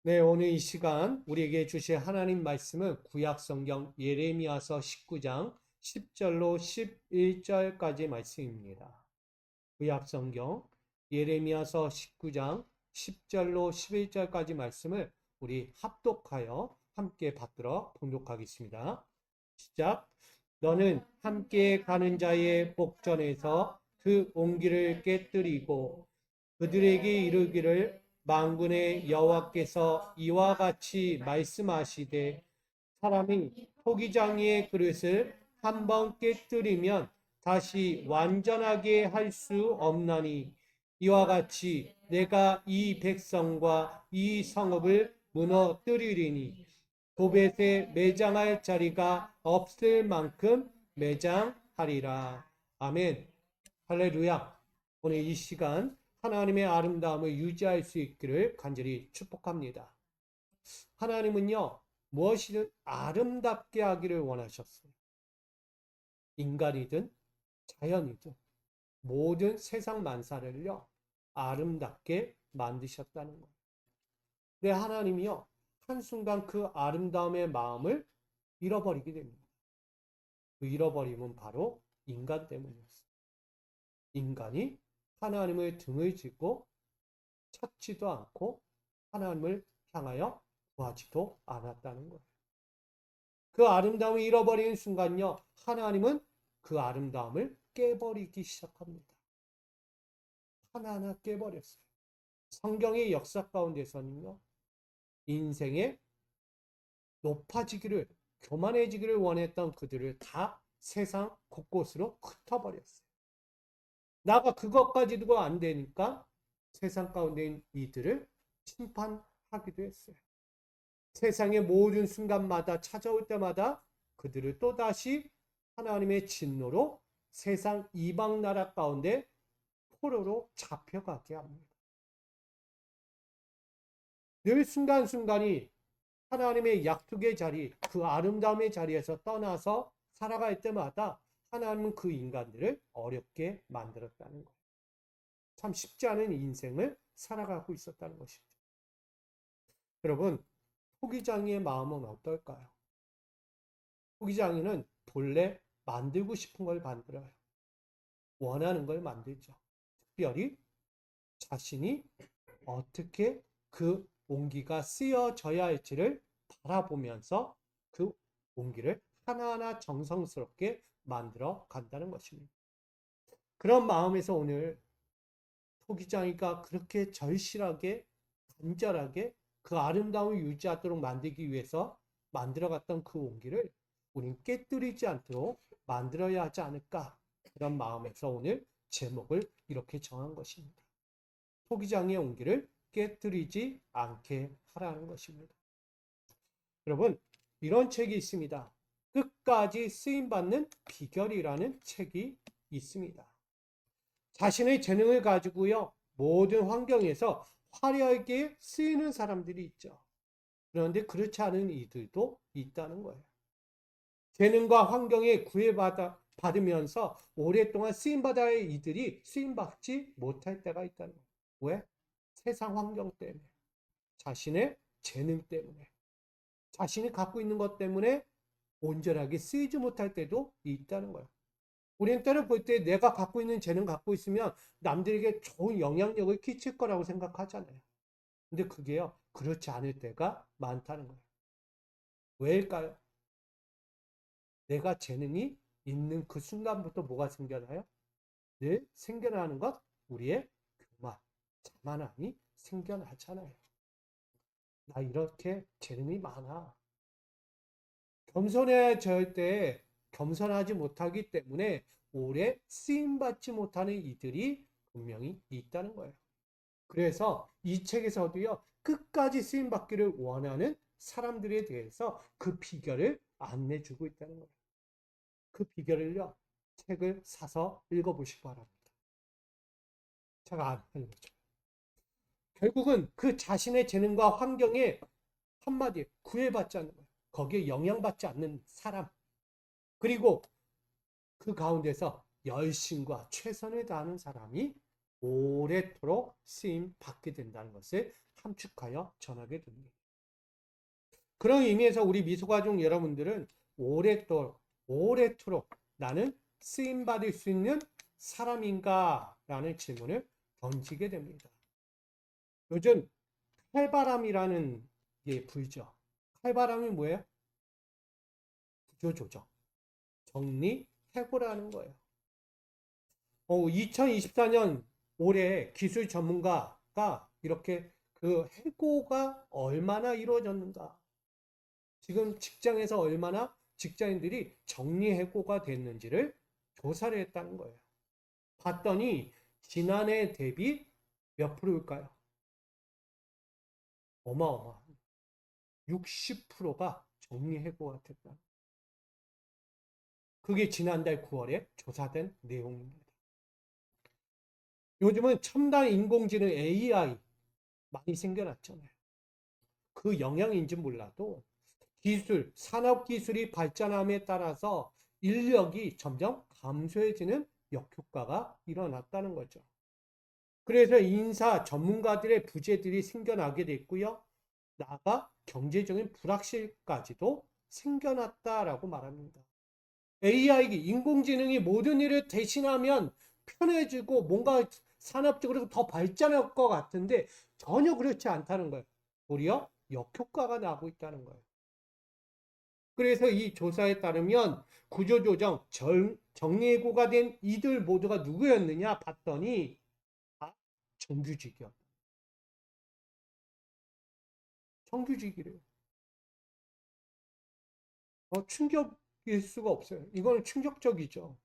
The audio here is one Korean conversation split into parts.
네, 오늘 이 시간 우리에게 주실 하나님 말씀은 구약성경 예레미야서 19장 10절로 11절까지 말씀입니다. 구약성경 예레미야서 19장 10절로 11절까지 말씀을 우리 합독하여 함께 받들어 봉독하겠습니다. 시작. 너는 함께 가는 자의 복전에서 그 옹기를 깨뜨리고 그들에게 이르기를 만군의 여호와께서 이와 같이 말씀하시되 사람이 토기장이의 그릇을 한번 깨뜨리면 다시 완전하게 할 수 없나니 이와 같이 내가 이 백성과 이 성읍을 무너뜨리리니 도벳에 매장할 자리가 없을 만큼 매장하리라. 아멘. 할렐루야. 오늘 이 시간 하나님의 아름다움을 유지할 수 있기를 간절히 축복합니다. 하나님은요, 무엇이든 아름답게 하기를 원하셨어요. 인간이든 자연이든 모든 세상 만사를요, 아름답게 만드셨다는 거예요. 근데 하나님이요, 한순간 그 아름다움의 마음을 잃어버리게 됩니다. 그 잃어버림은 바로 인간 때문이었어요. 인간이 하나님을 등을 짓고 찾지도 않고 하나님을 향하여 구하지도 않았다는 거예요. 그 아름다움을 잃어버리는 순간요, 하나님은 그 아름다움을 깨버리기 시작합니다. 하나하나 깨버렸어요. 성경의 역사 가운데서는요, 인생에 높아지기를, 교만해지기를 원했던 그들을 다 세상 곳곳으로 흩어버렸어요. 나가 그것까지도 안 되니까 세상 가운데 있는 이들을 심판하기도 했어요. 세상의 모든 순간마다 찾아올 때마다 그들을 또다시 하나님의 진노로 세상 이방 나라 가운데 포로로 잡혀가게 합니다. 늘 순간순간이 하나님의 약속의 자리, 그 아름다움의 자리에서 떠나서 살아갈 때마다 하나님은 그 인간들을 어렵게 만들었다는 거예요. 참 쉽지 않은 인생을 살아가고 있었다는 것이죠. 여러분, 토기장이의 마음은 어떨까요? 토기장이는 본래 만들고 싶은 걸 만들어요. 원하는 걸 만들죠. 특별히 자신이 어떻게 그 옹기가 쓰여져야 할지를 바라보면서 그 옹기를 하나하나 정성스럽게 만들어 간다는 것입니다. 그런 마음에서 오늘 토기장이가 그렇게 절실하게 간절하게 그 아름다움을 유지하도록 만들기 위해서 만들어갔던 그 옹기를 우린 깨뜨리지 않도록 만들어야 하지 않을까, 그런 마음에서 오늘 제목을 이렇게 정한 것입니다. 토기장의 옹기를 깨뜨리지 않게 하라는 것입니다. 여러분, 이런 책이 있습니다. 끝까지 쓰임받는 비결이라는 책이 있습니다. 자신의 재능을 가지고요, 모든 환경에서 화려하게 쓰이는 사람들이 있죠. 그런데 그렇지 않은 이들도 있다는 거예요. 재능과 환경에 구애받으면서 오랫동안 쓰임받아야 할 이들이 쓰임받지 못할 때가 있다는 거예요. 왜? 세상 환경 때문에, 자신의 재능 때문에, 자신이 갖고 있는 것 때문에 온전하게 쓰이지 못할 때도 있다는 거예요. 우리는 때를 볼 때 내가 갖고 있는 재능 갖고 있으면 남들에게 좋은 영향력을 끼칠 거라고 생각하잖아요. 근데 그게요, 그렇지 않을 때가 많다는 거예요. 왜일까요? 내가 재능이 있는 그 순간부터 뭐가 생겨나요? 늘 생겨나는 것, 우리의 교만, 자만함이 생겨나잖아요. 나 이렇게 재능이 많아. 겸손해질 때 겸손하지 못하기 때문에 오래 쓰임받지 못하는 이들이 분명히 있다는 거예요. 그래서 이 책에서도요, 끝까지 쓰임받기를 원하는 사람들에 대해서 그 비결을 안내주고 있다는 거예요. 그 비결을요, 책을 사서 읽어보시기 바랍니다. 제가 안 알려줘요. 결국은 그 자신의 재능과 환경에 한마디 구애받지 않는 거예요. 거기에 영향받지 않는 사람. 그리고 그 가운데서 열심과 최선을 다하는 사람이 오래도록 쓰임 받게 된다는 것을 함축하여 전하게 됩니다. 그런 의미에서 우리 미소가족 여러분들은 오래도록 나는 쓰임받을 수 있는 사람인가? 라는 질문을 던지게 됩니다. 요즘 칼바람이라는 게 불죠. 칼바람이 뭐예요? 구조조정, 정리해고라는 거예요. 2024년 올해 기술 전문가가 이렇게 그 해고가 얼마나 이루어졌는가, 지금 직장에서 얼마나 직장인들이 정리해고가 됐는지를 조사를 했다는 거예요. 봤더니 지난해 대비 몇 프로일까요? 어마어마한 60%가 정리해고가 됐다. 그게 지난달 9월에 조사된 내용입니다. 요즘은 첨단 인공지능 AI 많이 생겨났잖아요. 그 영향인지 몰라도 기술, 산업기술이 발전함에 따라서 인력이 점점 감소해지는 역효과가 일어났다는 거죠. 그래서 인사 전문가들의 부재들이 생겨나게 됐고요. 나아가 경제적인 불확실까지도 생겨났다라고 말합니다. AI, 인공지능이 모든 일을 대신하면 편해지고 뭔가 산업적으로 더 발전할 것 같은데 전혀 그렇지 않다는 거예요. 오히려 역효과가 나고 있다는 거예요. 그래서 이 조사에 따르면 구조조정, 정리해고가 된 이들 모두가 누구였느냐 봤더니 다 정규직이었다. 정규직이래요. 충격일 수가 없어요. 이거는 충격적이죠.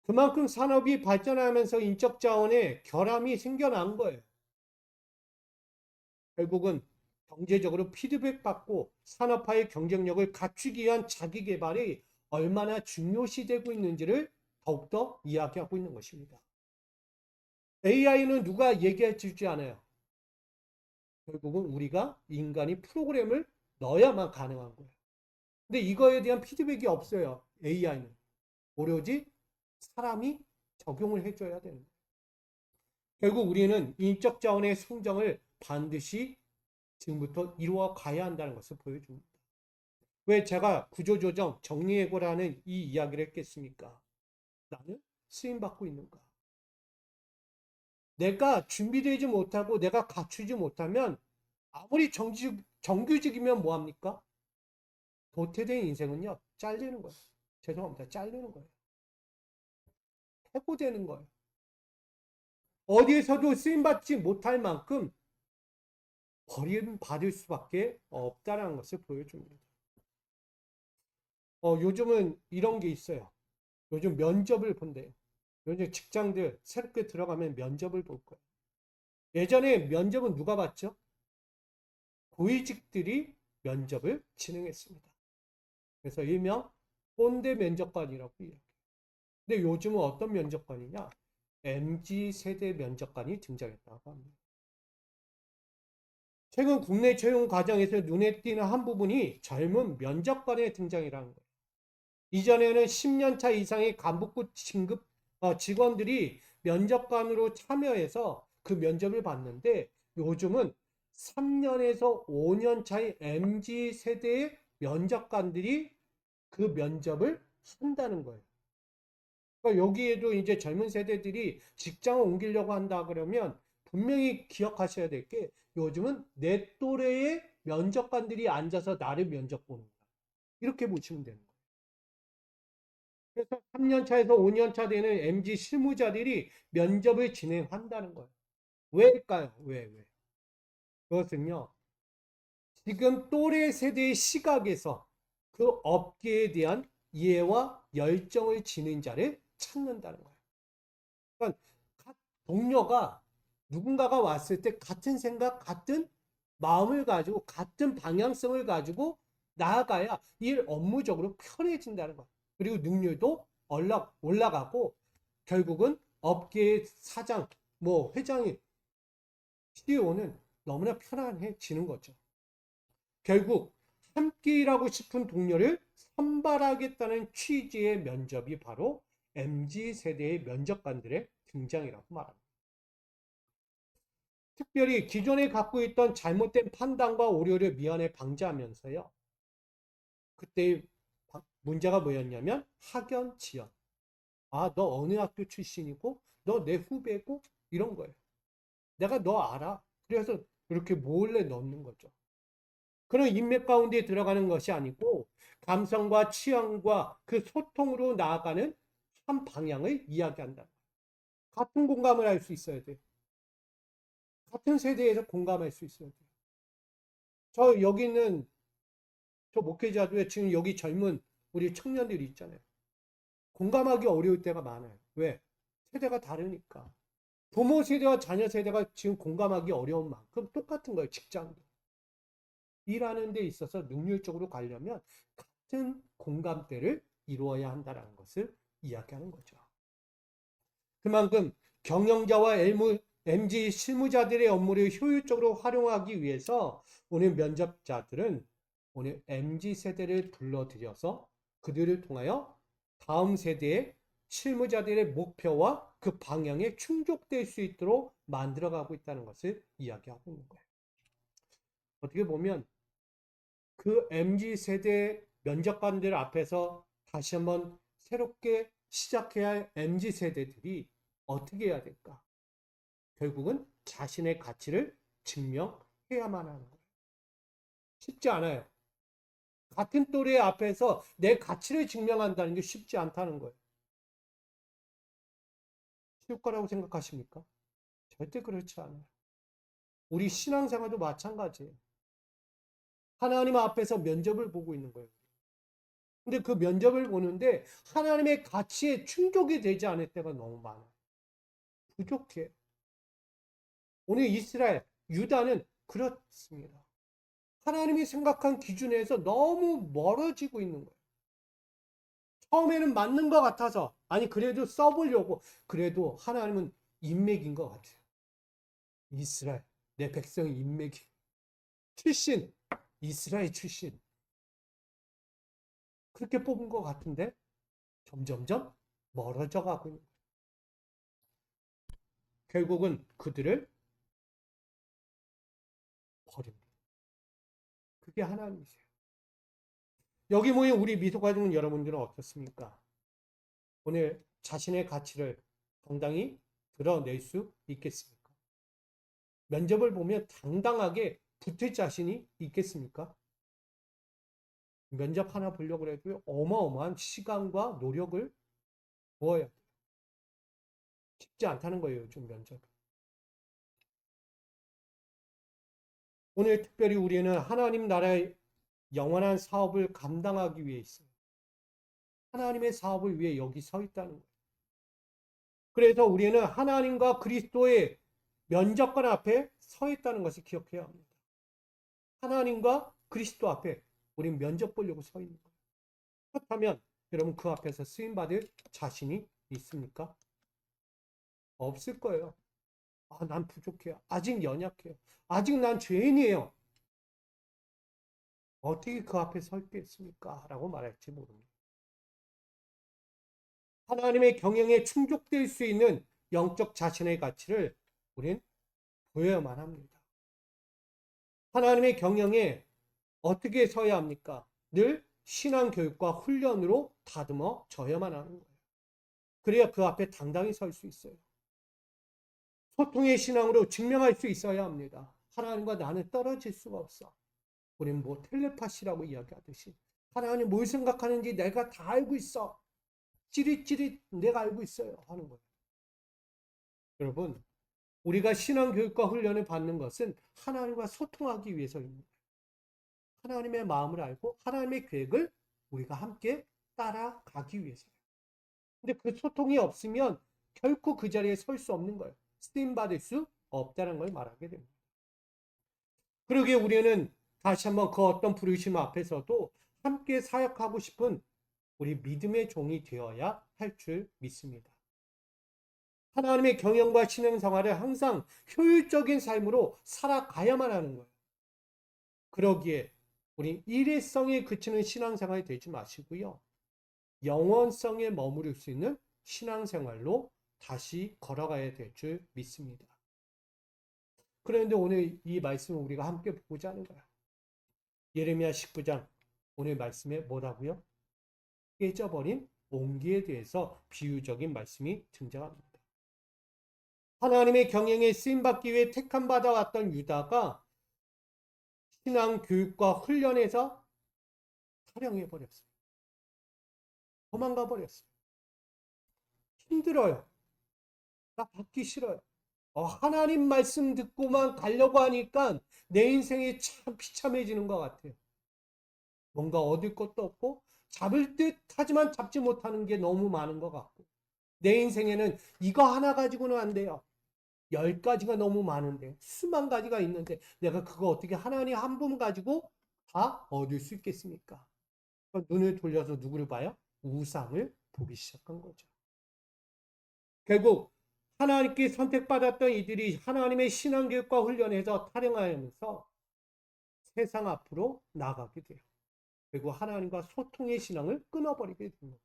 그만큼 산업이 발전하면서 인적 자원의 결함이 생겨난 거예요. 결국은 경제적으로 피드백 받고 산업화의 경쟁력을 갖추기 위한 자기 개발이 얼마나 중요시되고 있는지를 더욱더 이야기하고 있는 것입니다. AI는 누가 얘기해 주지 않아요. 결국은 우리가 인간이 프로그램을 넣어야만 가능한 거예요. 근데 이거에 대한 피드백이 없어요. AI는. 오로지 사람이 적용을 해줘야 되는 거예요. 결국 우리는 인적 자원의 성장을 반드시 지금부터 이루어 가야 한다는 것을 보여줍니다. 왜 제가 구조조정, 정리해고라는 이 이야기를 했겠습니까? 나는 쓰임받고 있는가? 내가 준비되지 못하고 내가 갖추지 못하면 아무리 정규직이면 뭐합니까? 도태된 인생은요, 잘리는 거예요. 죄송합니다. 잘리는 거예요. 해고되는 거예요. 어디에서도 쓰임받지 못할 만큼 버림받을 수밖에 없다는 것을 보여줍니다. 요즘은 이런 게 있어요. 요즘 면접을 본대요. 요즘 직장들 새롭게 들어가면 면접을 볼 거예요. 예전에 면접은 누가 봤죠? 고위직들이 면접을 진행했습니다. 그래서 일명 꼰대 면접관이라고 이야기해요. 근데 요즘은 어떤 면접관이냐? MZ세대 면접관이 등장했다고 합니다. 최근 국내 채용 과정에서 눈에 띄는 한 부분이 젊은 면접관의 등장이라는 거예요. 이전에는 10년차 이상의 간부급 진급 직원들이 면접관으로 참여해서 그 면접을 봤는데 요즘은 3년에서 5년 차의 MZ세대의 면접관들이 그 면접을 한다는 거예요. 그러니까 여기에도 이제 젊은 세대들이 직장을 옮기려고 한다 그러면 분명히 기억하셔야 될 게 요즘은 내 또래의 면접관들이 앉아서 나를 면접 보는 거야. 이렇게 보시면 되는 거예요. 그래서 3년차에서 5년차 되는 MZ 실무자들이 면접을 진행한다는 거예요. 왜일까요? 왜? 그것은요, 지금 또래 세대의 시각에서 그 업계에 대한 이해와 열정을 지닌 자를 찾는다는 거예요. 그러니까 동료가 누군가가 왔을 때 같은 생각, 같은 마음을 가지고 같은 방향성을 가지고 나아가야 일 업무적으로 편해진다는 거예요. 그리고 능률도 올라가고 결국은 업계의 사장, 회장이 CEO는 너무나 편안해지는 거죠. 결국 함께 일하고 싶은 동료를 선발하겠다는 취지의 면접이 바로 MZ세대의 면접관들의 등장이라고 말합니다. 특별히 기존에 갖고 있던 잘못된 판단과 오류를 미연에 방지하면서요. 그때 문제가 뭐였냐면 학연, 지연. 아, 너 어느 학교 출신이고, 너 내 후배고, 이런 거예요. 내가 너 알아. 그래서 이렇게 몰래 넣는 거죠. 그런 인맥 가운데 들어가는 것이 아니고, 감성과 취향과 그 소통으로 나아가는 한 방향을 이야기한다. 같은 공감을 할 수 있어야 돼요. 같은 세대에서 공감할 수 있어야 돼요. 저 여기 있는 저 목회자도에 지금 여기 젊은 우리 청년들이 있잖아요. 공감하기 어려울 때가 많아요. 왜? 세대가 다르니까. 부모 세대와 자녀 세대가 지금 공감하기 어려운 만큼 똑같은 거예요. 직장도. 일하는 데 있어서 능률적으로 가려면 같은 공감대를 이루어야 한다는 것을 이야기하는 거죠. 그만큼 경영자와 MG 실무자들의 업무를 효율적으로 활용하기 위해서 오늘 면접자들은 오늘 MG 세대를 불러들여서 그들을 통하여 다음 세대의 실무자들의 목표와 그 방향에 충족될 수 있도록 만들어가고 있다는 것을 이야기하고 있는 거예요. 어떻게 보면 그 MZ 세대 면접관들 앞에서 다시 한번 새롭게 시작해야 할 MZ 세대들이 어떻게 해야 될까? 결국은 자신의 가치를 증명해야만 하는 거예요. 쉽지 않아요. 같은 또래 앞에서 내 가치를 증명한다는 게 쉽지 않다는 거예요. 쉬울 거라고 생각하십니까? 절대 그렇지 않아요. 우리 신앙생활도 마찬가지예요. 하나님 앞에서 면접을 보고 있는 거예요. 근데 그 면접을 보는데 하나님의 가치에 충족이 되지 않을 때가 너무 많아요. 부족해. 오늘 이스라엘, 유다는 그렇습니다. 하나님이 생각한 기준에서 너무 멀어지고 있는 거예요. 처음에는 맞는 것 같아서, 아니, 그래도 써보려고, 그래도 하나님은 인맥인 것 같아요. 이스라엘, 내 백성이 인맥이. 출신, 이스라엘 출신. 그렇게 뽑은 것 같은데, 점점점 멀어져 가고 있는 거예요. 결국은 그들을 버립니다. 그게 하나님이세요. 여기 모인 우리 미소가족 여러분들은 어떻습니까? 오늘 자신의 가치를 당당히 드러낼 수 있겠습니까? 면접을 보면 당당하게 붙을 자신이 있겠습니까? 면접 하나 보려고 해도 어마어마한 시간과 노력을 부어야 돼요. 쉽지 않다는 거예요, 요즘 면접. 오늘 특별히 우리는 하나님 나라의 영원한 사업을 감당하기 위해 있어요. 하나님의 사업을 위해 여기 서 있다는 거예요. 그래서 우리는 하나님과 그리스도의 면접관 앞에 서 있다는 것을 기억해야 합니다. 하나님과 그리스도 앞에 우린 면접 보려고 서 있는 거예요. 그렇다면 여러분 그 앞에서 쓰임받을 자신이 있습니까? 없을 거예요. 아, 난 부족해요. 아직 연약해요. 아직 난 죄인이에요. 어떻게 그 앞에 서 있겠습니까? 라고 말할지 모릅니다. 하나님의 경영에 충족될 수 있는 영적 자신의 가치를 우린 보여야만 합니다. 하나님의 경영에 어떻게 서야 합니까? 늘 신앙 교육과 훈련으로 다듬어져야만 하는 거예요. 그래야 그 앞에 당당히 설 수 있어요. 소통의 신앙으로 증명할 수 있어야 합니다. 하나님과 나는 떨어질 수가 없어. 우리는 뭐 텔레파시라고 이야기하듯이 하나님 뭘 생각하는지 내가 다 알고 있어. 찌릿찌릿 내가 알고 있어요. 하는 거예요. 여러분, 우리가 신앙 교육과 훈련을 받는 것은 하나님과 소통하기 위해서입니다. 하나님의 마음을 알고 하나님의 계획을 우리가 함께 따라가기 위해서요. 근데 그 소통이 없으면 결코 그 자리에 설 수 없는 거예요. 쓰임받을 수 없다는 걸 말하게 됩니다. 그러기에 우리는 다시 한번 그 어떤 부르심 앞에서도 함께 사역하고 싶은 우리 믿음의 종이 되어야 할 줄 믿습니다. 하나님의 경영과 신앙생활을 항상 효율적인 삶으로 살아가야만 하는 거예요. 그러기에 우리 일회성에 그치는 신앙생활이 되지 마시고요. 영원성에 머무를 수 있는 신앙생활로 다시 걸어가야 될 줄 믿습니다. 그런데 오늘 이 말씀을 우리가 함께 보고자 하는 거야. 예레미야 19장 오늘 말씀에 뭐라고요? 깨져버린 옹기에 대해서 비유적인 말씀이 등장합니다. 하나님의 경영에 쓰임받기 위해 택함 받아왔던 유다가 신앙 교육과 훈련에서 탈영해버렸어요. 도망가 버렸어요. 힘들어요. 나 받기 싫어요. 하나님 말씀 듣고만 가려고 하니까 내 인생이 참 비참해지는 것 같아요. 뭔가 얻을 것도 없고 잡을 듯 하지만 잡지 못하는 게 너무 많은 것 같고 내 인생에는 이거 하나 가지고는 안 돼요. 10가지가 너무 많은데 수만 가지가 있는데 내가 그거 어떻게 하나님 한 분 가지고 다 얻을 수 있겠습니까? 눈을 돌려서 누구를 봐요? 우상을 보기 시작한 거죠. 결국 하나님께 선택받았던 이들이 하나님의 신앙교육과 훈련에서 탈영하면서 세상 앞으로 나가게 돼요. 그리고 하나님과 소통의 신앙을 끊어버리게 됩니다.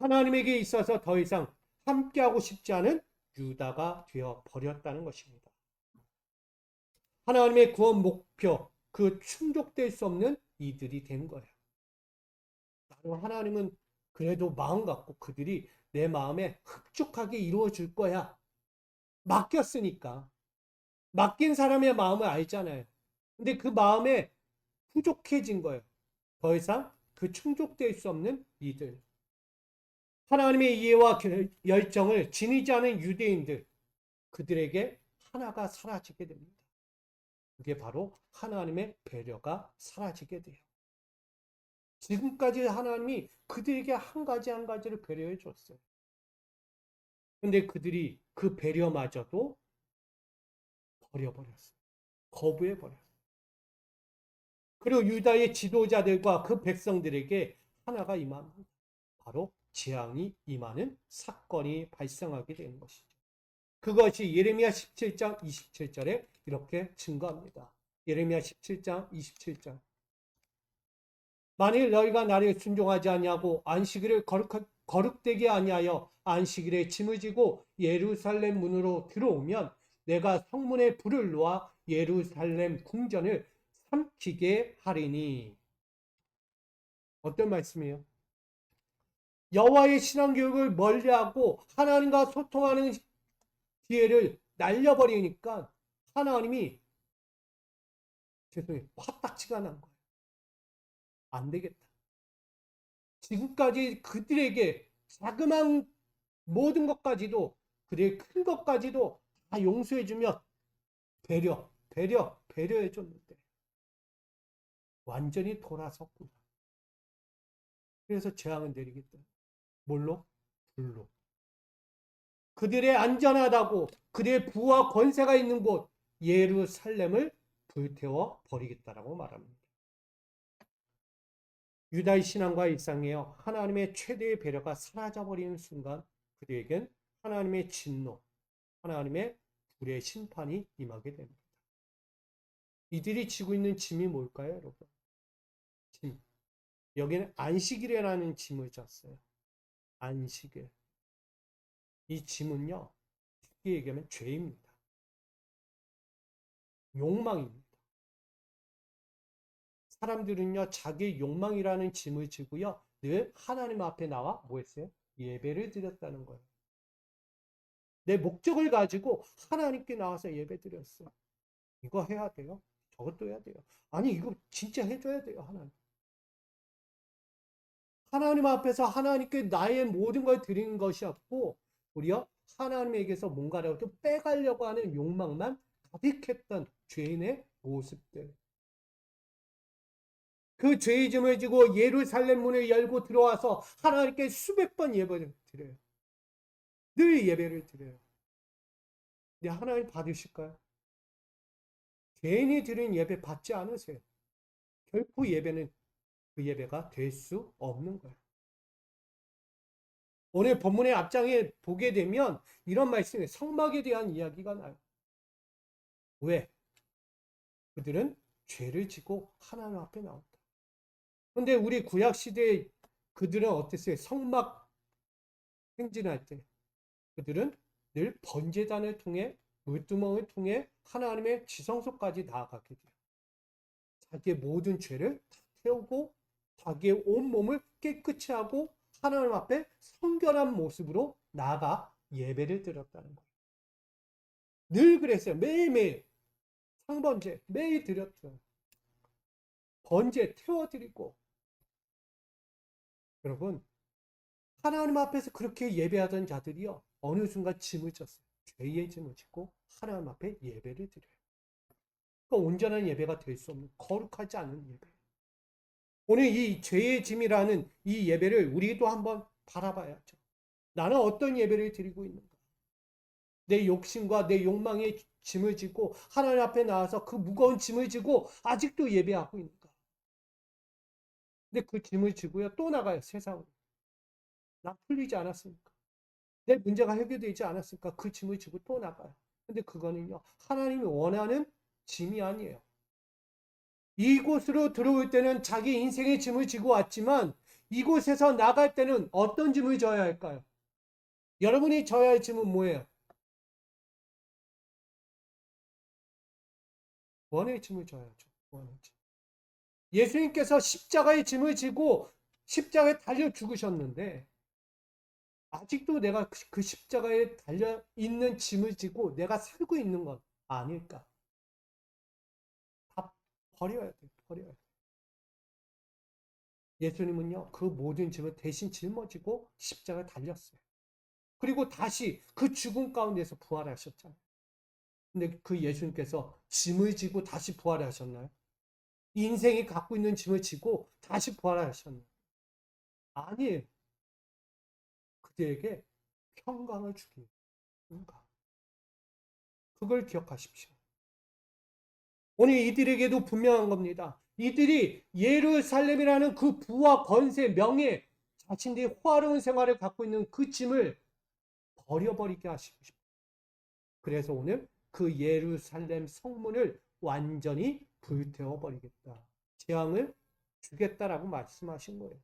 하나님에게 있어서 더 이상 함께하고 싶지 않은 유다가 되어 버렸다는 것입니다. 하나님의 구원 목표, 그 충족될 수 없는 이들이 된 거예요. 나는 하나님은 그래도 마음 갖고 그들이 내 마음에 흡족하게 이루어줄 거야. 맡겼으니까. 맡긴 사람의 마음을 알잖아요. 근데 그 마음에 부족해진 거예요. 더 이상 그 충족될 수 없는 이들. 하나님의 이해와 열정을 지니지 않은 유대인들. 그들에게 하나가 사라지게 됩니다. 그게 바로 하나님의 배려가 사라지게 돼요. 지금까지 하나님이 그들에게 한 가지 한 가지를 배려해 줬어요. 근데 그들이 그 배려마저도 버려버렸어요. 거부해버렸어요. 그리고 유다의 지도자들과 그 백성들에게 하나가 임합니다. 바로 재앙이 임하는 사건이 발생하게 되는 것이죠. 그것이 예레미야 17장 27절에 이렇게 증거합니다. 예레미야 17장 27절. 만일 너희가 나를 순종하지 아니하고 안식일을 거룩되게 아니하여 안식일에 짐을 지고 예루살렘 문으로 들어오면 내가 성문에 불을 놓아 예루살렘 궁전을 삼키게 하리니. 어떤 말씀이에요? 여호와의 신앙교육을 멀리하고 하나님과 소통하는 기회를 날려버리니까 하나님이 화딱지가 난 거예요. 안 되겠다. 지금까지 그들에게 자그마한 모든 것까지도 그들의 큰 것까지도 다 용서해주며 배려해줬는데 완전히 돌아섰구나. 그래서 재앙을 내리겠다. 뭘로? 불로. 그들의 안전하다고 그들의 부와 권세가 있는 곳 예루살렘을 불태워 버리겠다라고 말합니다. 유다의 신앙과 일상에요. 하나님의 최대의 배려가 사라져버리는 순간 그들에겐 하나님의 진노, 하나님의 불의 심판이 임하게 됩니다. 이들이 지고 있는 짐이 뭘까요, 여러분? 짐. 여기는 안식일이라는 짐을 졌어요. 안식일. 이 짐은요, 쉽게 얘기하면 죄입니다. 욕망입니다. 사람들은요, 자기 욕망이라는 짐을 지고요, 늘 하나님 앞에 나와 뭐 했어요? 예배를 드렸다는 거예요. 내 목적을 가지고 하나님께 나와서 예배 드렸어요. 이거 해야 돼요. 저것도 해야 돼요. 아니, 이거 진짜 해줘야 돼요, 하나님. 하나님 앞에서 하나님께 나의 모든 걸 드리는 것이 없고, 우리요, 하나님에게서 뭔가를 또 빼가려고 하는 욕망만 가득했던 죄인의 모습들. 그 죄의 짐을 지고 예루살렘 문을 열고 들어와서 하나님께 수백 번 예배를 드려요. 늘 예배를 드려요. 근데 하나님 받으실까요? 괜히 드린 예배 받지 않으세요. 결코 예배는 그 예배가 될 수 없는 거예요. 오늘 본문의 앞장에 보게 되면 이런 말씀이 성막에 대한 이야기가 나요. 왜? 그들은 죄를 지고 하나님 앞에 나온다. 근데 우리 구약시대에 그들은 어땠어요? 성막 행진할 때 그들은 늘 번제단을 통해 물두멍을 통해 하나님의 지성소까지 나아가게 돼요. 자기의 모든 죄를 다 태우고 자기의 온몸을 깨끗이 하고 하나님 앞에 성결한 모습으로 나아가 예배를 드렸다는 거예요. 늘 그랬어요. 매일매일 상번제 매일 드렸죠. 번제 태워드리고. 여러분, 하나님 앞에서 그렇게 예배하던 자들이요, 어느 순간 짐을 졌어요. 죄의 짐을 짓고 하나님 앞에 예배를 드려요. 그러니까 온전한 예배가 될 수 없는, 거룩하지 않은 예배. 오늘 이 죄의 짐이라는 이 예배를 우리도 한번 바라봐야죠. 나는 어떤 예배를 드리고 있는가? 내 욕심과 내 욕망의 짐을 지고 하나님 앞에 나와서 그 무거운 짐을 지고 아직도 예배하고 있는가? 근데 그 짐을 지고요, 또 나가요, 세상으로. 나 풀리지 않았습니까? 내 문제가 해결되지 않았을까? 그 짐을 지고 또 나가요. 근데 그거는요, 하나님이 원하는 짐이 아니에요. 이곳으로 들어올 때는 자기 인생의 짐을 지고 왔지만 이곳에서 나갈 때는 어떤 짐을 져야 할까요? 여러분이 져야 할 짐은 뭐예요? 원의 짐을 져야죠. 원의 짐. 예수님께서 십자가의 짐을 지고 십자가에 달려 죽으셨는데 아직도 내가 그 십자가에 달려 있는 짐을 지고 내가 살고 있는 건 아닐까? 다 버려야 돼. 버려야 돼. 예수님은요, 그 모든 짐을 대신 짊어지고 십자가에 달렸어요. 그리고 다시 그 죽음 가운데서 부활하셨잖아요. 근데 그 예수님께서 짐을 지고 다시 부활하셨나요? 인생이 갖고 있는 짐을 지고 다시 부활하셨나요? 아니에요. 그들에게 평강을 주기 위함인가? 그걸 기억하십시오. 오늘 이들에게도 분명한 겁니다. 이들이 예루살렘이라는 그 부와 권세, 명예, 자신들이 호화로운 생활을 갖고 있는 그 짐을 버려버리게 하시고 싶어요. 그래서 오늘 그 예루살렘 성문을 완전히 불태워버리겠다. 재앙을 주겠다라고 말씀하신 거예요.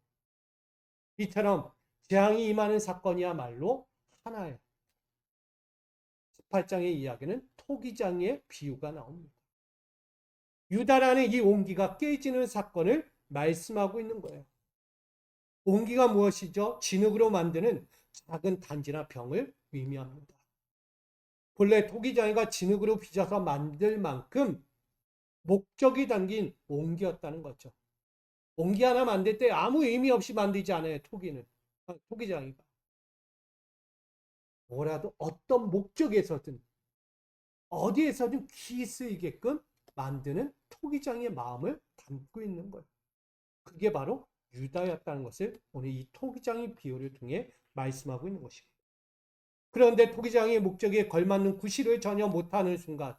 이처럼 재앙이 임하는 사건이야말로 하나예요. 18장의 이야기는 토기장의 비유가 나옵니다. 유다라는 이 온기가 깨지는 사건을 말씀하고 있는 거예요. 온기가 무엇이죠? 진흙으로 만드는 작은 단지나 병을 의미합니다. 본래 토기장이가 진흙으로 빚어서 만들 만큼 목적이 담긴 온기였다는 거죠. 온기 하나 만들 때 아무 의미 없이 만들지 않아요. 토기장이가. 뭐라도 어떤 목적에서든 어디에서든 귀 쓰이게끔 만드는 토기장의 마음을 담고 있는 거예요. 그게 바로 유다였다는 것을 오늘 이 토기장의 비유를 통해 말씀하고 있는 것입니다. 그런데 토기장의 목적에 걸맞는 구실을 전혀 못하는 순간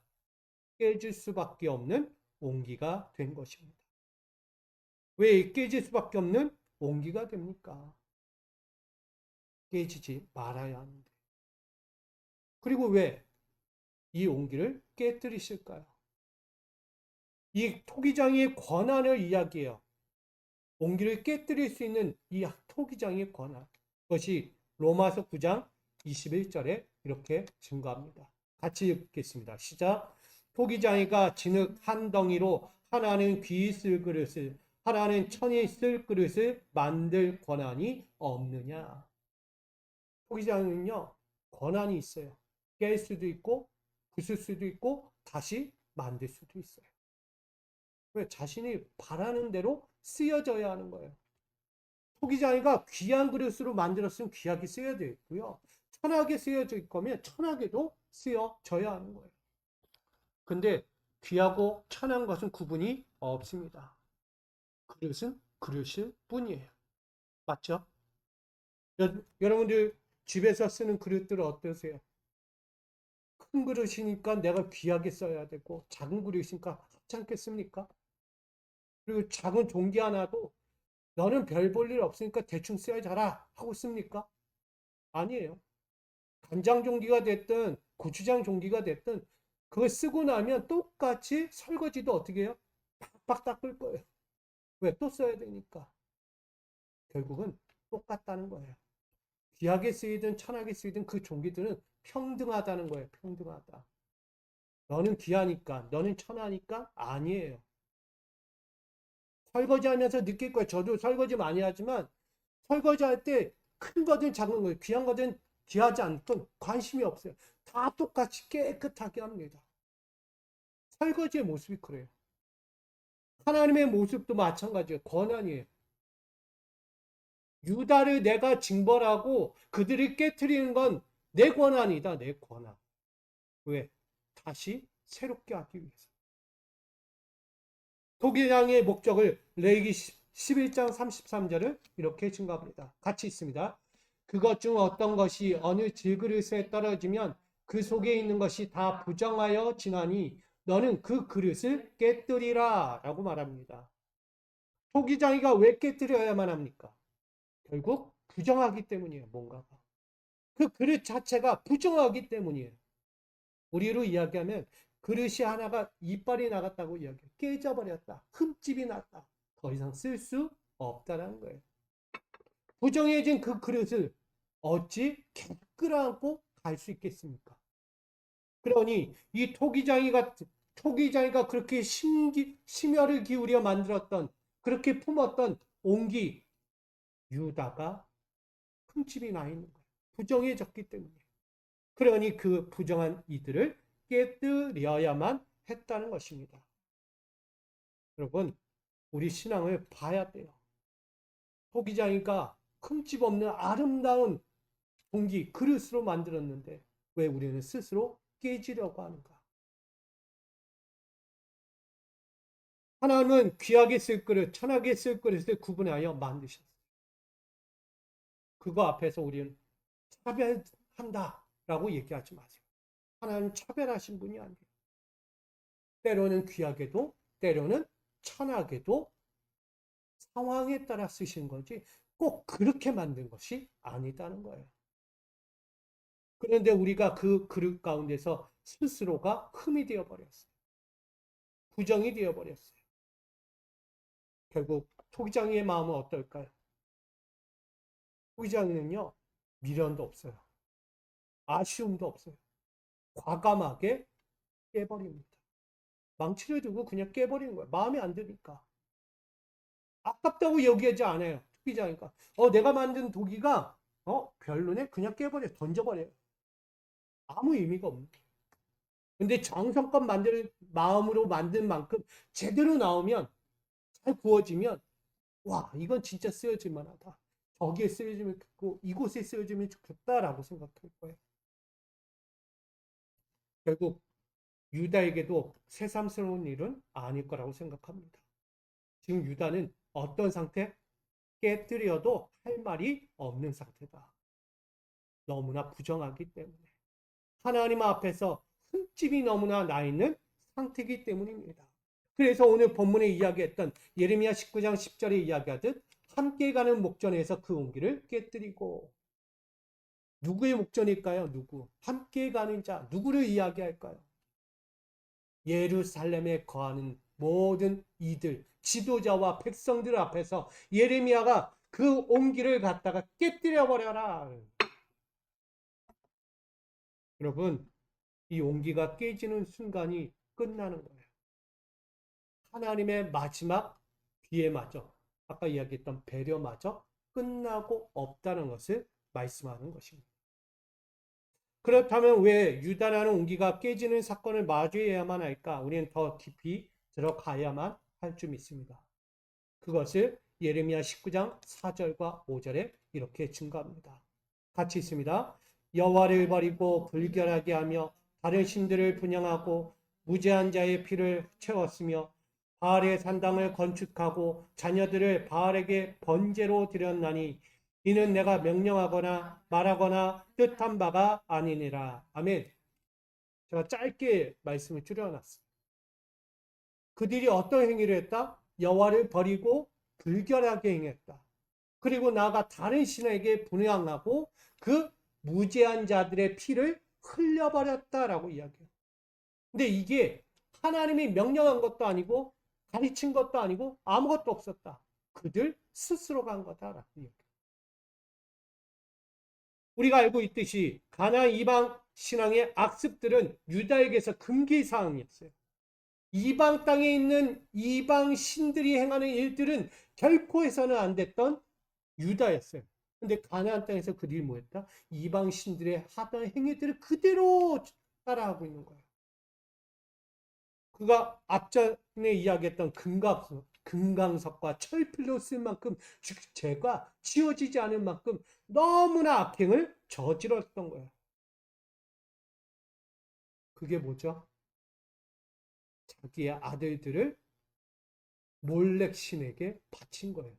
깨질 수밖에 없는 온기가 된 것입니다. 왜 깨질 수밖에 없는 온기가 됩니까? 깨지지 말아야 하는데. 그리고 왜 이 온기를 깨뜨리실까요? 이 토기장의 권한을 이야기해요. 온기를 깨뜨릴 수 있는 이 토기장의 권한. 그것이 로마서 9장 21절에 이렇게 증거합니다. 같이 읽겠습니다. 시작. 토기장이가 진흙 한 덩이로 하나는 귀 쓸 그릇을 하나는 천이 쓸 그릇을 만들 권한이 없느냐. 토기장은요, 권한이 있어요. 깰 수도 있고 부술 수도 있고 다시 만들 수도 있어요. 왜? 자신이 바라는 대로 쓰여져야 하는 거예요. 토기장이가 귀한 그릇으로 만들었으면 귀하게 쓰여야 되고요. 천하게 쓰여질 거면 천하게도 쓰여져야 하는 거예요. 근데 귀하고 천한 것은 구분이 없습니다. 그릇은 그릇일 뿐이에요. 맞죠? 여러분들 집에서 쓰는 그릇들 어떠세요? 큰 그릇이니까 내가 귀하게 써야 되고 작은 그릇이니까 하찮겠습니까? 그리고 작은 종기 하나도 너는 별 볼 일 없으니까 대충 써야 자라 하고 씁니까? 아니에요. 간장 종기가 됐든 고추장 종기가 됐든 그걸 쓰고 나면 똑같이 설거지도 어떻게 해요? 팍팍 닦을 거예요. 왜? 또 써야 되니까. 결국은 똑같다는 거예요. 귀하게 쓰이든 천하게 쓰이든 그 종기들은 평등하다는 거예요. 평등하다. 너는 귀하니까, 너는 천하니까? 아니에요. 설거지하면서 느낄 거예요. 저도 설거지 많이 하지만 설거지할 때 큰 거든 작은 거든 귀한 거든 귀하지 않든 관심이 없어요. 다 똑같이 깨끗하게 합니다. 설거지의 모습이 그래요. 하나님의 모습도 마찬가지예요. 권한이에요. 유다를 내가 징벌하고 그들을 깨뜨리는 건 내 권한이다. 내 권한. 왜? 다시 새롭게 하기 위해서. 토기장의 목적을 레위기 11장 33절을 이렇게 증거합니다. 같이 있습니다. 그것 중 어떤 것이 어느 질그릇에 떨어지면 그 속에 있는 것이 다 부정하여 지나니 너는 그 그릇을 깨뜨리라 라고 말합니다. 토기장이가 왜 깨뜨려야만 합니까? 결국 부정하기 때문이에요. 뭔가가. 그 그릇 자체가 부정하기 때문이에요. 우리로 이야기하면 그릇이 하나가 이빨이 나갔다고 이야기해요. 깨져버렸다. 흠집이 났다. 더 이상 쓸 수 없다는 거예요. 부정해진 그 그릇을 어찌 계속 끌어안고 갈 수 있겠습니까? 그러니 이 토기장이가 그렇게 심혈을 기울여 만들었던 그렇게 품었던 옹기 유다가 흠집이 나 있는 거예요. 부정해졌기 때문에. 그러니 그 부정한 이들을 깨뜨려야만 했다는 것입니다. 여러분, 우리 신앙을 봐야 돼요. 토기장이가 흠집 없는 아름다운 동기, 그릇으로 만들었는데 왜 우리는 스스로 깨지려고 하는가? 하나님은 귀하게 쓸 그릇, 천하게 쓸 그릇을 구분하여 만드셨어요. 그거 앞에서 우리는 차별한다라고 얘기하지 마세요. 하나님 차별하신 분이 아니에요. 때로는 귀하게도, 때로는 천하게도 상황에 따라 쓰신 거지 꼭 그렇게 만든 것이 아니다는 거예요. 그런데 우리가 그 그릇 가운데서 스스로가 흠이 되어버렸어요. 부정이 되어버렸어요. 결국 토기장이의 마음은 어떨까요? 토기장이는요, 미련도 없어요. 아쉬움도 없어요. 과감하게 깨버립니다. 망치를 두고 그냥 깨버리는 거예요. 마음에 안 드니까. 아깝다고 여기지 않아요. 토기장이니까. 내가 만든 도기가 별로네? 그냥 깨버려. 던져버려요. 아무 의미가 없는 거예요. 근데 정성껏 만들 마음으로 만든 만큼 제대로 나오면 잘 구워지면 와 이건 진짜 쓰여질 만하다. 저기에 쓰여지면 좋고 이곳에 쓰여지면 좋겠다라고 생각할 거예요. 결국 유다에게도 새삼스러운 일은 아닐 거라고 생각합니다. 지금 유다는 어떤 상태? 깨뜨려도 할 말이 없는 상태다. 너무나 부정하기 때문에. 하나님 앞에서 흠집이 너무나 나 있는 상태이기 때문입니다. 그래서 오늘 본문에 이야기했던 예레미야 19장 10절에 이야기하듯 함께 가는 목전에서 그 온기를 깨뜨리고 누구의 목전일까요? 누구? 함께 가는 자. 누구를 이야기할까요? 예루살렘에 거하는 모든 이들, 지도자와 백성들 앞에서 예레미야가 그 온기를 갖다가 깨뜨려 버려라. 여러분, 이 온기가 깨지는 순간이 끝나는 거예요. 하나님의 마지막 비애마저, 아까 이야기했던 배려마저 끝나고 없다는 것을 말씀하는 것입니다. 그렇다면 왜 유다라는 온기가 깨지는 사건을 마주해야만 할까? 우리는 더 깊이 들어가야만 할 줄 믿습니다. 그것을 예레미야 19장 4절과 5절에 이렇게 증거합니다. 같이 있습니다. 여호와를 버리고 불결하게 하며 다른 신들을 분양하고 무죄한 자의 피를 채웠으며 바알의 산당을 건축하고 자녀들을 바알에게 번제로 드렸나니 이는 내가 명령하거나 말하거나 뜻한 바가 아니니라. 아멘. 제가 짧게 말씀을 줄여놨습니다. 그들이 어떤 행위를 했다? 여호와를 버리고 불결하게 행했다. 그리고 나아가 다른 신에게 분양하고 그 무죄한 자들의 피를 흘려버렸다라고 이야기해요. 근데 이게 하나님이 명령한 것도 아니고 가르친 것도 아니고 아무것도 없었다. 그들 스스로가 한 거다라고 이야기해요. 우리가 알고 있듯이 가나안 이방 신앙의 악습들은 유다에게서 금기 사항이었어요. 이방 땅에 있는 이방 신들이 행하는 일들은 결코 해서는 안 됐던 유다였어요. 근데 가나안 땅에서 그들이 뭐했다? 이방 신들의 하던 행위들을 그대로 따라하고 있는 거예요. 그가 앞전에 이야기했던 금강석과 철필로 쓸 만큼 죄가 지워지지 않을 만큼 너무나 악행을 저질렀던 거예요. 그게 뭐죠? 자기의 아들들을 몰렉 신에게 바친 거예요.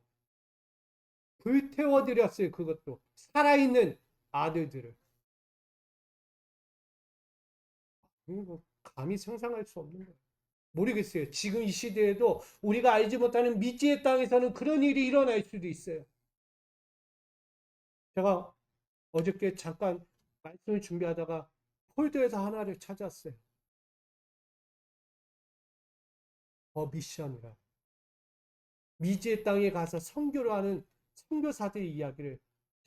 불태워드렸어요. 그것도 살아있는 아들들을. 감히 상상할 수 없는 거예요. 모르겠어요. 지금 이 시대에도 우리가 알지 못하는 미지의 땅에서는 그런 일이 일어날 수도 있어요. 제가 어저께 잠깐 말씀을 준비하다가 폴더에서 하나를 찾았어요. 미션이라. 미지의 땅에 가서 선교를 하는 선교사들의 이야기를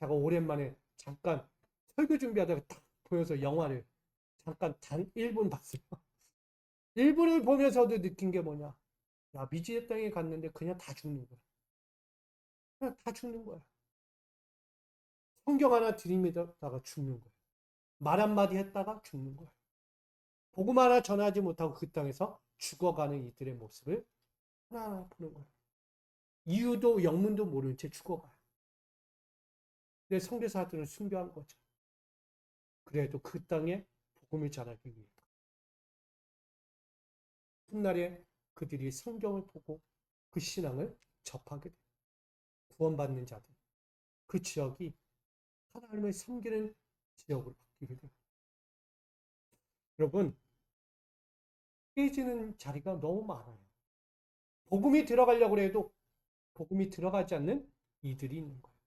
제가 오랜만에 잠깐 설교 준비하다가 딱 보여서 영화를 잠깐 단 1분 봤어요. 1분을 보면서도 느낀 게 뭐냐. 야, 미지의 땅에 갔는데 그냥 다 죽는 거야. 그냥 다 죽는 거야. 성경 하나 들이밀다가 죽는 거야. 말 한마디 했다가 죽는 거야. 복음 하나 전하지 못하고 그 땅에서 죽어가는 이들의 모습을 하나하나 보는 거야. 이유도 영문도 모르는 채 죽어가요. 근데 선교사들은 순교한 거죠. 그래도 그 땅에 복음을 전하기 위해. 훗날에 그들이 성경을 보고 그 신앙을 접하게 돼요. 구원받는 자들. 그 지역이 하나님을 섬기는 지역으로 바뀌게 돼요. 여러분, 깨지는 자리가 너무 많아요. 복음이 들어가려고 해도 복음이 들어가지 않는 이들이 있는 거예요.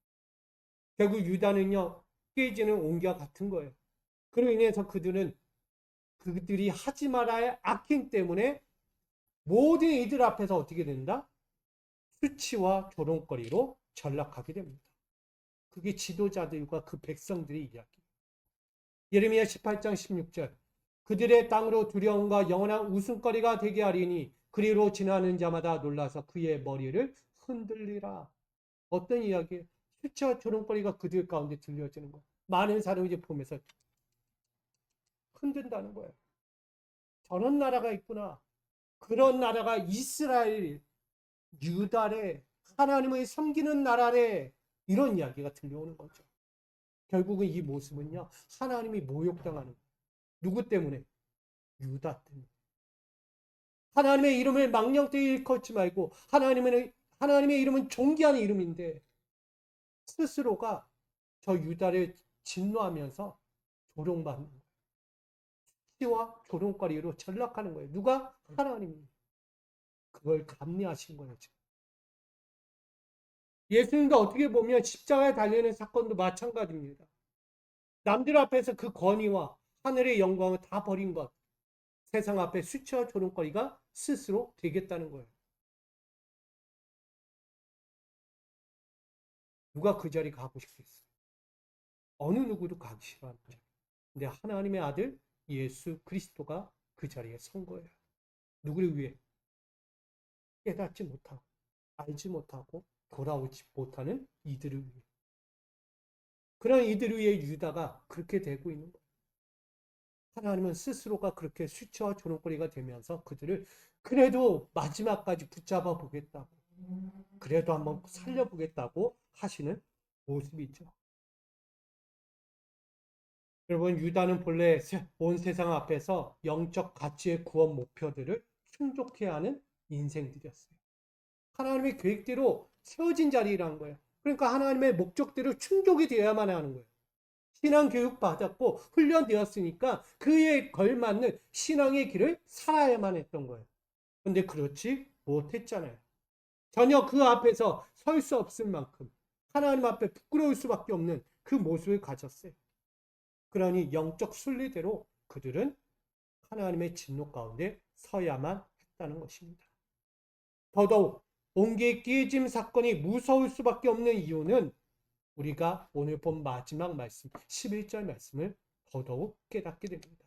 결국 유다는요, 깨지는 옹기와 같은 거예요. 그로 인해서 그들이 하지 말아야 악행 때문에 모든 이들 앞에서 어떻게 된다? 수치와 조롱거리로 전락하게 됩니다. 그게 지도자들과 그 백성들의 이야기. 예레미야 18장 16절. 그들의 땅으로 두려움과 영원한 웃음거리가 되게 하리니 그리로 지나는 자마다 놀라서 그의 머리를 흔들리라. 어떤 이야기예요? 수치와 조롱거리가 그들 가운데 들려지는 거예요. 많은 사람이 이제 보면서 흔든다는 거예요. 저런 나라가 있구나. 그런 나라가 이스라엘, 유다래, 하나님을 섬기는 나라래. 이런 이야기가 들려오는 거죠. 결국은 이 모습은요, 하나님이 모욕당하는 거예요. 누구 때문에? 유다 때문에. 하나님의 이름을 망령되이 일컫지 말고 하나님의 이름은 존귀한 이름인데 스스로가 저 유다를 진노하면서 조롱받는 거예요. 수치와 조롱거리로 전락하는 거예요. 누가? 하나님이. 그걸 감리하신 거예요. 예수님도 어떻게 보면 십자가에 달리는 사건도 마찬가지입니다. 남들 앞에서 그 권위와 하늘의 영광을 다 버린 것. 세상 앞에 수치와 조롱거리가 스스로 되겠다는 거예요. 누가 그 자리 가고 싶겠어요? 어느 누구도 가기 싫어하는 거예요. 근데 하나님의 아들 예수 그리스도가 그 자리에 선 거예요. 누구를 위해? 깨닫지 못하고 알지 못하고 돌아오지 못하는 이들을 위해. 그런 이들을 위해 유다가 그렇게 되고 있는 거예요. 하나님은 스스로가 그렇게 수치와 조롱거리가 되면서 그들을 그래도 마지막까지 붙잡아 보겠다고, 그래도 한번 살려보겠다고 하시는 모습이죠. 여러분, 유다는 본래 온 세상 앞에서 영적 가치의 구원 목표들을 충족해야 하는 인생들이었어요. 하나님의 계획대로 세워진 자리라는 거예요. 그러니까 하나님의 목적대로 충족이 되어야만 하는 거예요. 신앙 교육 받았고 훈련되었으니까 그에 걸맞는 신앙의 길을 살아야만 했던 거예요. 근데 그렇지 못했잖아요. 전혀 그 앞에서 설 수 없을 만큼 하나님 앞에 부끄러울 수밖에 없는 그 모습을 가졌어요. 그러니 영적 순리대로 그들은 하나님의 진노 가운데 서야만 했다는 것입니다. 더더욱 옹기의 깨짐 사건이 무서울 수밖에 없는 이유는 우리가 오늘 본 마지막 말씀 11절 말씀을 더더욱 깨닫게 됩니다.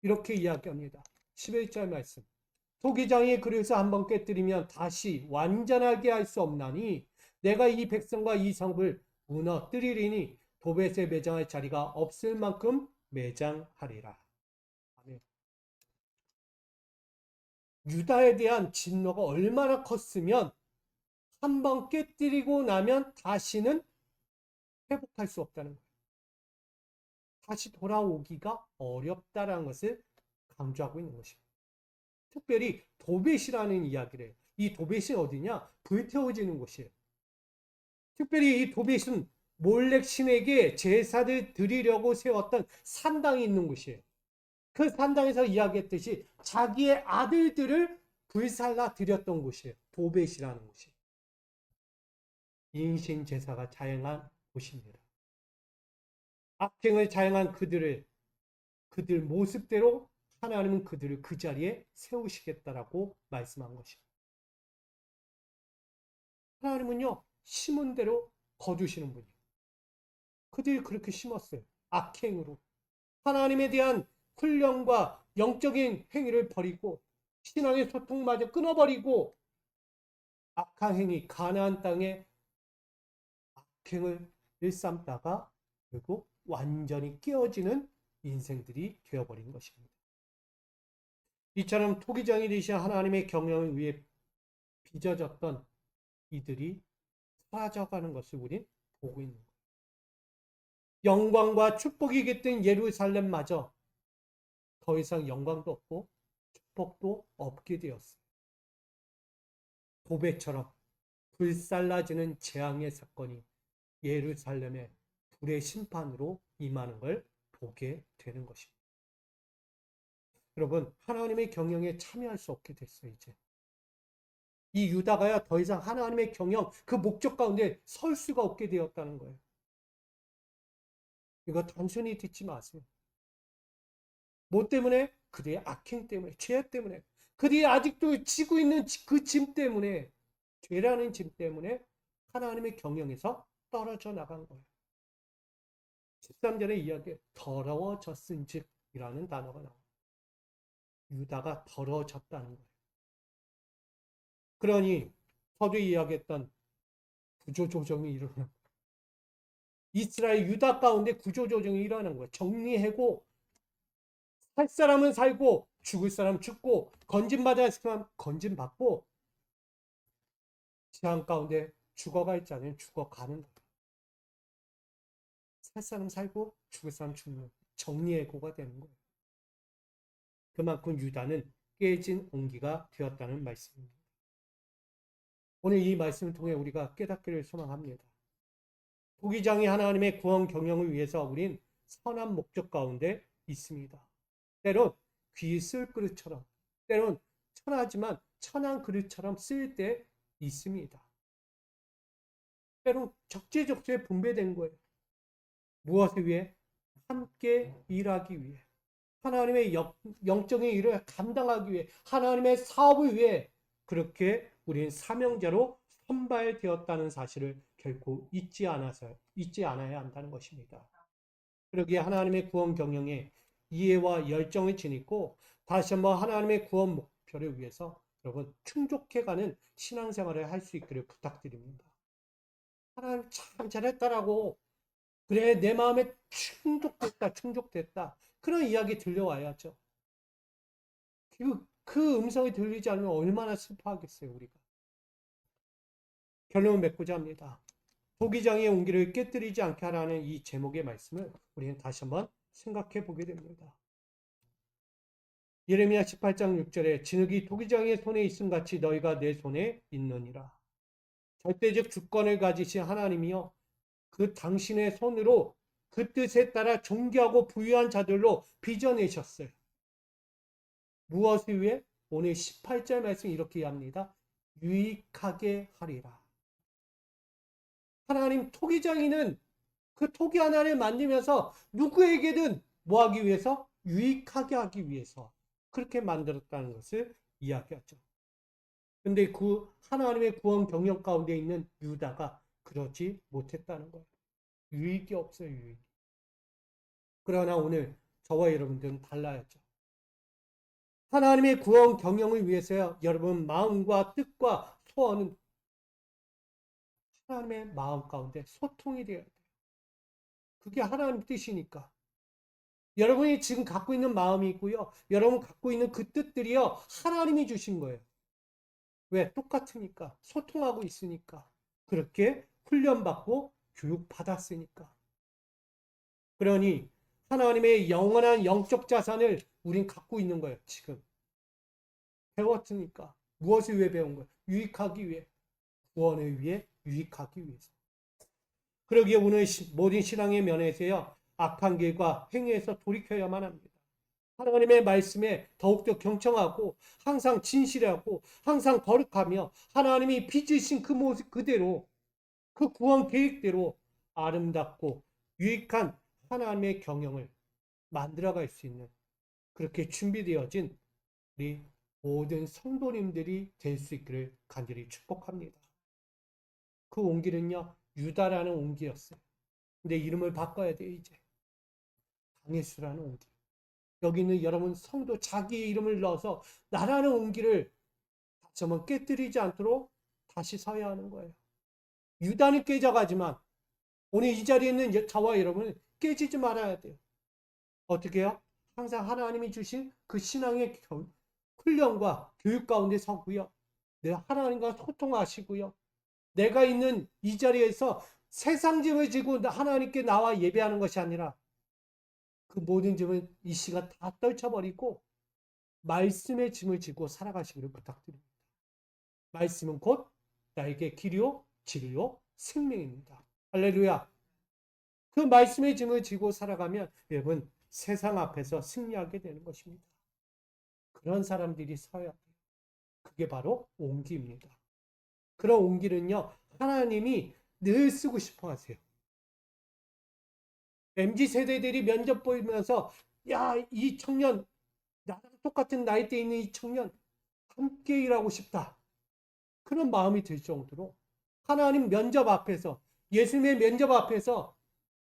이렇게 이야기합니다. 11절 말씀. 토기장이 그릇을 한번 깨뜨리면 다시 완전하게 할 수 없나니 내가 이 백성과 이 성을 무너뜨리리니 도벳에 매장할 자리가 없을 만큼 매장하리라. 아멘. 유다에 대한 진노가 얼마나 컸으면 한번 깨뜨리고 나면 다시는 회복할 수 없다는 거예요. 다시 돌아오기가 어렵다라는 것을 강조하고 있는 것입니다. 특별히 도벳이라는 이야기를 해요. 이 도벳이 어디냐? 불태워지는 곳이에요. 특별히 이 도벳은 몰렉 신에게 제사를 드리려고 세웠던 산당이 있는 곳이에요. 그 산당에서 이야기했듯이 자기의 아들들을 불살라 드렸던 곳이에요. 도벳이라는 곳이. 인신 제사가 자행한 곳입니다. 악행을 자행한 그들 모습대로 하나님은 그들을 그 자리에 세우시겠다라고 말씀한 것입니다. 하나님은요, 심은 대로 거두시는 분이에요. 그들이 그렇게 심었어요. 악행으로. 하나님에 대한 훈련과 영적인 행위를 버리고 신앙의 소통마저 끊어버리고 악한 행위, 가나안 땅에 악행을 일삼다가 결국 완전히 깨어지는 인생들이 되어버린 것입니다. 이처럼 토기장이 되신 하나님의 경영을 위해 빚어졌던 이들이 사라져가는 것을 우린 보고 있는 거예요. 영광과 축복이 깃든 예루살렘마저 더 이상 영광도 없고 축복도 없게 되었어요. 도배처럼 불살라지는 재앙의 사건이 예루살렘의 불의 심판으로 임하는 걸 보게 되는 것입니다. 여러분, 하나님의 경영에 참여할 수 없게 됐어요, 이제. 이 유다가야 더 이상 하나님의 경영, 그 목적 가운데 설 수가 없게 되었다는 거예요. 이거 단순히 듣지 마세요. 뭐 때문에? 그들의 악행 때문에, 죄 때문에. 그들이 아직도 지고 있는 그 짐 때문에, 죄라는 짐 때문에 하나님의 경영에서 떨어져 나간 거예요. 13절의 이야기에 더러워졌은즉 이라는 단어가 나옵니다. 유다가 더러워졌다는 거예요. 그러니 서두에 이야기했던 구조조정이 일어나는 거예요. 이스라엘 유다 가운데 구조조정이 일어나는 거예요. 정리하고 살 사람은 살고 죽을 사람 죽고 건진받아야 할 사람 건진받고 재앙 가운데 죽어갈 자는 죽어가는 거예요. 살 사람 살고 죽을 사람 죽는 정리해고가 되는 거예요. 그만큼 유다는 깨진 온기가 되었다는 말씀입니다. 오늘 이 말씀을 통해 우리가 깨닫기를 소망합니다. 토기장이 하나님의 구원 경영을 위해서 우린 선한 목적 가운데 있습니다. 때론 귀 쓸 그릇처럼, 때론 천하지만 천한 그릇처럼 쓸 때 있습니다. 때론 적재적소에 분배된 거예요. 무엇을 위해? 함께 일하기 위해. 하나님의 영적인 일을 감당하기 위해. 하나님의 사업을 위해. 그렇게 우리는 사명자로 선발되었다는 사실을 결코 잊지 않아야 한다는 것입니다. 그러기에 하나님의 구원 경영에 이해와 열정을 지니고 다시 한번 하나님의 구원 목표를 위해서 여러분 충족해가는 신앙생활을 할 수 있기를 부탁드립니다. 하나님 참 잘했다라고 그래 내 마음에 충족됐다 그런 이야기 들려와야죠. 그 음성이 들리지 않으면 얼마나 슬퍼하겠어요 우리가. 결론을 맺고자 합니다. 토기장의 온기를 깨뜨리지 않게 하라는 이 제목의 말씀을 우리는 다시 한번 생각해 보게 됩니다. 예레미야 18장 6절에 진흙이 토기장의 손에 있음 같이 너희가 내 손에 있느니라. 절대적 주권을 가지신 하나님이여 그 당신의 손으로 그 뜻에 따라 존귀하고 부유한 자들로 빚어내셨어요. 무엇을 위해? 오늘 18절 말씀 이렇게 합니다. 유익하게 하리라. 하나님 토기장이는 그 토기 하나를 만들면서 누구에게든 뭐 하기 위해서? 유익하게 하기 위해서 그렇게 만들었다는 것을 이야기하죠. 근데 그 하나님의 구원 경영 가운데 있는 유다가 그러지 못했다는 거예요. 유익이 없어요, 유익. 그러나 오늘 저와 여러분들은 달라야죠. 하나님의 구원 경영을 위해서요, 여러분 마음과 뜻과 소원은 하나님의 마음 가운데 소통이 되어야 돼요. 그게 하나님 뜻이니까. 여러분이 지금 갖고 있는 마음이 있고요, 여러분 갖고 있는 그 뜻들이요, 하나님이 주신 거예요. 왜? 똑같으니까. 소통하고 있으니까. 그렇게 훈련받고 교육받았으니까. 그러니 하나님의 영원한 영적 자산을 우린 갖고 있는 거예요. 지금. 배웠으니까. 무엇을 위해 배운 거예요? 유익하기 위해. 구원을 위해 유익하기 위해서. 그러기에 오늘 모든 신앙의 면에서요, 악한 길과 행위에서 돌이켜야만 합니다. 하나님의 말씀에 더욱더 경청하고 항상 진실하고 항상 거룩하며 하나님이 빚으신 그 모습 그대로 그 구원 계획대로 아름답고 유익한 하나님의 경영을 만들어갈 수 있는 그렇게 준비되어진 우리 모든 성도님들이 될 수 있기를 간절히 축복합니다. 그 온기는요, 유다라는 온기였어요. 근데 이름을 바꿔야 돼요, 이제. 강예수라는 온기. 여기 있는 여러분 성도 자기의 이름을 넣어서 나라는 온기를 다시 한번 깨뜨리지 않도록 다시 서야 하는 거예요. 유다는 깨져가지만 오늘 이 자리에 있는 저와 여러분은 깨지지 말아야 돼요. 어떻게 해요? 항상 하나님이 주신 그 신앙의 훈련과 교육 가운데 서고요. 내가 하나님과 소통하시고요. 내가 있는 이 자리에서 세상 짐을 지고 하나님께 나와 예배하는 것이 아니라 그 모든 짐을 이 시간 다 떨쳐버리고 말씀의 짐을 지고 살아가시기를 부탁드립니다. 말씀은 곧 나에게 길이요 진리요 생명입니다. 할렐루야. 그 말씀의 짐을 지고 살아가면 여러분 세상 앞에서 승리하게 되는 것입니다. 그런 사람들이 서야 돼요. 그게 바로 온기입니다. 그런 온기는요, 하나님이 늘 쓰고 싶어 하세요. MZ세대들이 면접 보면서 야, 이 청년, 나랑 똑같은 나이대에 있는 이 청년 함께 일하고 싶다. 그런 마음이 들 정도로 하나님 면접 앞에서, 예수님의 면접 앞에서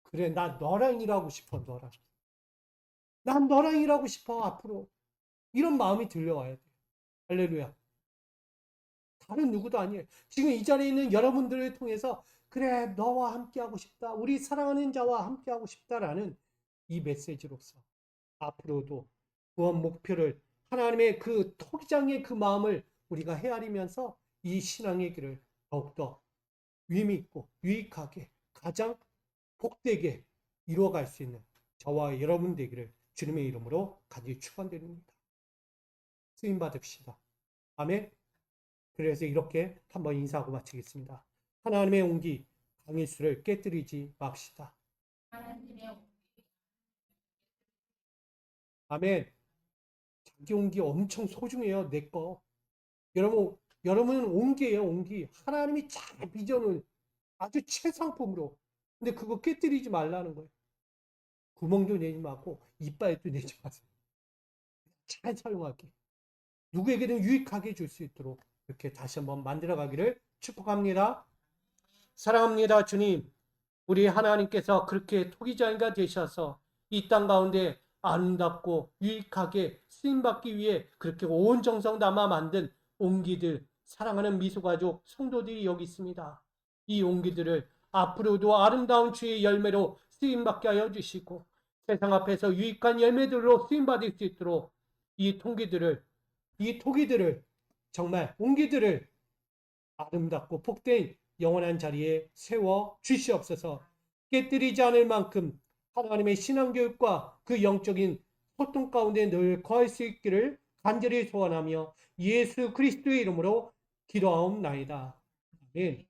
그래, 나 너랑 일하고 싶어, 너랑. 난 너랑 일하고 싶어, 앞으로. 이런 마음이 들려와야 돼요. 할렐루야. 다른 누구도 아니에요. 지금 이 자리에 있는 여러분들을 통해서 그래, 너와 함께하고 싶다. 우리 사랑하는 자와 함께하고 싶다라는 이 메시지로서 앞으로도 구원 목표를 하나님의 그 토기장의 그 마음을 우리가 헤아리면서 이 신앙의 길을 더욱더 의미 있고 유익하게 가장 복되게 이루어갈 수 있는 저와 여러분 되기를 주님의 이름으로 간절히 축원드립니다. 쓰임 받읍시다. 아멘. 그래서 이렇게 한번 인사하고 마치겠습니다. 하나님의 온기 강일수를 깨뜨리지 맙시다. 아멘. 자기 온기 엄청 소중해요. 내 거. 여러분은 온기예요. 온기. 하나님이 잘 빚어놓은 아주 최상품으로. 근데 그거 깨뜨리지 말라는 거예요. 구멍도 내지 말고 이빨도 내지 마세요. 잘 사용하게. 누구에게든 유익하게 줄 수 있도록 이렇게 다시 한번 만들어가기를 축복합니다. 사랑합니다. 주님. 우리 하나님께서 그렇게 토기장이가 되셔서 이 땅 가운데 아름답고 유익하게 쓰임받기 위해 그렇게 온 정성 담아 만든 온기들, 사랑하는 미소가족 성도들이 여기 있습니다. 이 온기들을 앞으로도 아름다운 주의 열매로 쓰임받게 하여 주시고 세상 앞에서 유익한 열매들로 쓰임받을 수 있도록 이 토기들을 정말 온기들을 아름답고 복된 영원한 자리에 세워 주시옵소서. 깨뜨리지 않을 만큼 하나님의 신앙교육과 그 영적인 소통 가운데 늘 거할 수 있기를 간절히 소원하며 예수 그리스도의 이름으로 기도하옵나이다. 아멘.